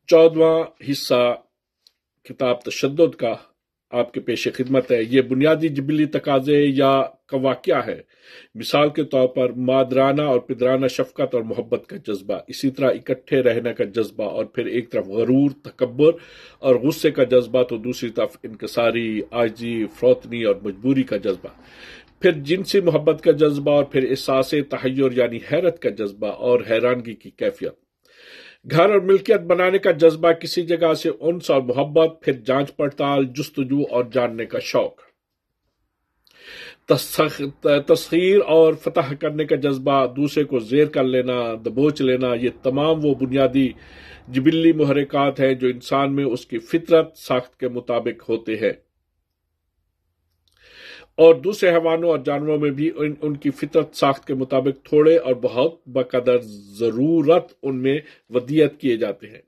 14واں حصہ کتاب تشدد کا آپ کے پیش خدمت ہے۔ یہ بنیادی جبلی تقاضے یا واقعہ ہے، مثال کے طور پر مادرانہ اور پدرانہ شفقت اور محبت کا جذبہ، اسی طرح اکٹھے رہنے کا جذبہ، اور پھر ایک طرف غرور، تکبر اور غصے کا جذبہ، تو دوسری طرف انکساری، عاجزی، فروتنی اور مجبوری کا جذبہ، پھر جنسی محبت کا جذبہ، اور پھر احساس تحیر یعنی حیرت کا جذبہ اور حیرانگی کی کیفیت، گھر اور ملکیت بنانے کا جذبہ، کسی جگہ سے انس اور محبت، پھر جانچ پڑتال، جستجو اور جاننے کا شوق، تسخیر اور فتح کرنے کا جذبہ، دوسرے کو زیر کر لینا، دبوچ لینا، یہ تمام وہ بنیادی جبلی محرکات ہیں جو انسان میں اس کی فطرت ساخت کے مطابق ہوتے ہیں، اور دوسرے حیوانوں اور جانوروں میں بھی ان کی فطرت ساخت کے مطابق تھوڑے اور بہت بقدر ضرورت ان میں ودیت کیے جاتے ہیں،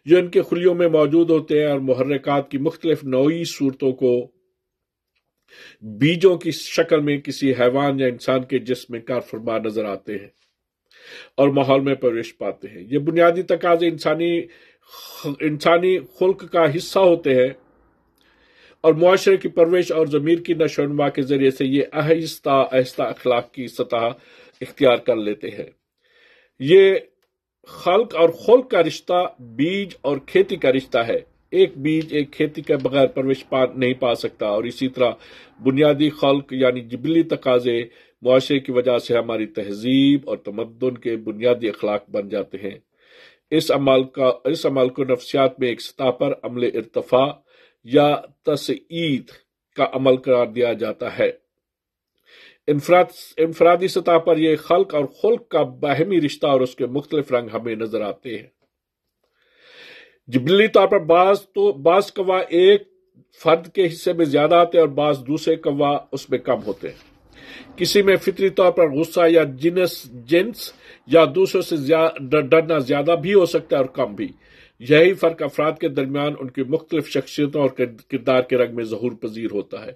جو ان کے خلیوں میں موجود ہوتے ہیں، اور محرکات کی مختلف نوعی صورتوں کو بیجوں کی شکل میں کسی حیوان یا انسان کے جسم میں کار فرما نظر آتے ہیں اور ماحول میں پرورش پاتے ہیں۔ یہ بنیادی تقاضے انسانی خلق کا حصہ ہوتے ہیں، اور معاشرے کی پرورش اور ضمیر کی نشو و نما کے ذریعے سے یہ آہستہ آہستہ اخلاق کی سطح اختیار کر لیتے ہیں۔ یہ خلق اور خلق کا رشتہ بیج اور کھیتی کا رشتہ ہے۔ ایک بیج ایک کھیتی کے بغیر پرورش نہیں پا سکتا، اور اسی طرح بنیادی خلق یعنی جبلی تقاضے معاشرے کی وجہ سے ہماری تہذیب اور تمدن کے بنیادی اخلاق بن جاتے ہیں۔ اس عمل کو نفسیات میں ایک سطح پر عمل ارتفاع یا تسعید کا عمل قرار دیا جاتا ہے۔ انفرادی سطح پر یہ خلق اور خلق کا باہمی رشتہ اور اس کے مختلف رنگ ہمیں نظر آتے ہیں۔ جبلی طور پر بعض قوا ایک فرد کے حصے میں زیادہ آتے ہیں اور بعض دوسرے قوا اس میں کم ہوتے ہیں۔ کسی میں فطری طور پر غصہ یا جنس یا دوسروں سے ڈرنا زیادہ بھی ہو سکتا ہے اور کم بھی۔ یہی فرق افراد کے درمیان ان کی مختلف شخصیتوں اور کردار کے رنگ میں ظہور پذیر ہوتا ہے۔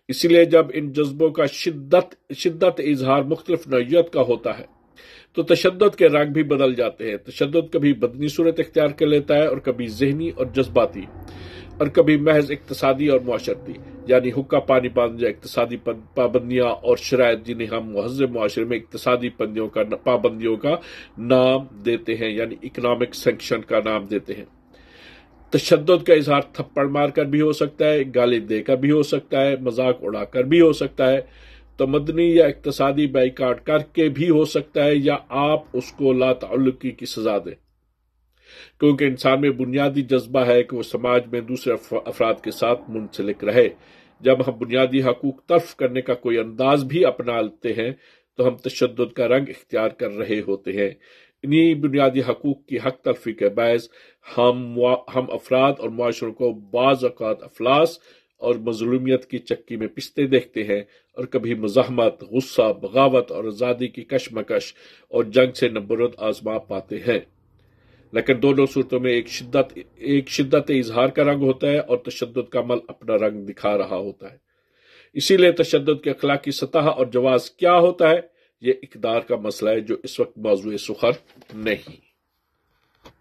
اسی لیے جب ان جذبوں کا شدت اظہار مختلف نوعیت کا ہوتا ہے تو تشدد کے رنگ بھی بدل جاتے ہیں۔ تشدد کبھی بدنی صورت اختیار کر لیتا ہے، اور کبھی ذہنی اور جذباتی، اور کبھی محض اقتصادی اور معاشرتی، یعنی حقہ پانی بند یا اقتصادی پابندیاں اور شرائط جنہیں ہم مہذب معاشرے میں اقتصادی پابندیوں کا نام دیتے ہیں، یعنی اکنامک سینکشن کا نام دیتے ہیں۔ تشدد کا اظہار تھپڑ مار کر بھی ہو سکتا ہے، گالی دے کر بھی ہو سکتا ہے، مذاق اڑا کر بھی ہو سکتا ہے، تمدنی یا اقتصادی بائیکاٹ کر کے بھی ہو سکتا ہے، یا آپ اس کو لا تعلقی کی سزا دیں، کیونکہ انسان میں بنیادی جذبہ ہے کہ وہ سماج میں دوسرے افراد کے ساتھ منسلک رہے۔ جب ہم بنیادی حقوق تلف کرنے کا کوئی انداز بھی اپنا لیتے ہیں تو ہم تشدد کا رنگ اختیار کر رہے ہوتے ہیں۔ انہی بنیادی حقوق کی حق تلفی کے باعث ہم افراد اور معاشروں کو بعض اوقات افلاس اور مظلومیت کی چکی میں پستے دیکھتے ہیں، اور کبھی مزاحمت، غصہ، بغاوت اور آزادی کی کشمکش اور جنگ سے نبرد آزما پاتے ہیں۔ لیکن دونوں صورتوں میں ایک شدت اظہار کا رنگ ہوتا ہے، اور تشدد کا عمل اپنا رنگ دکھا رہا ہوتا ہے۔ اسی لیے تشدد کے اخلاقی سطح اور جواز کیا ہوتا ہے، یہ اقدار کا مسئلہ ہے جو اس وقت موضوع سخن نہیں۔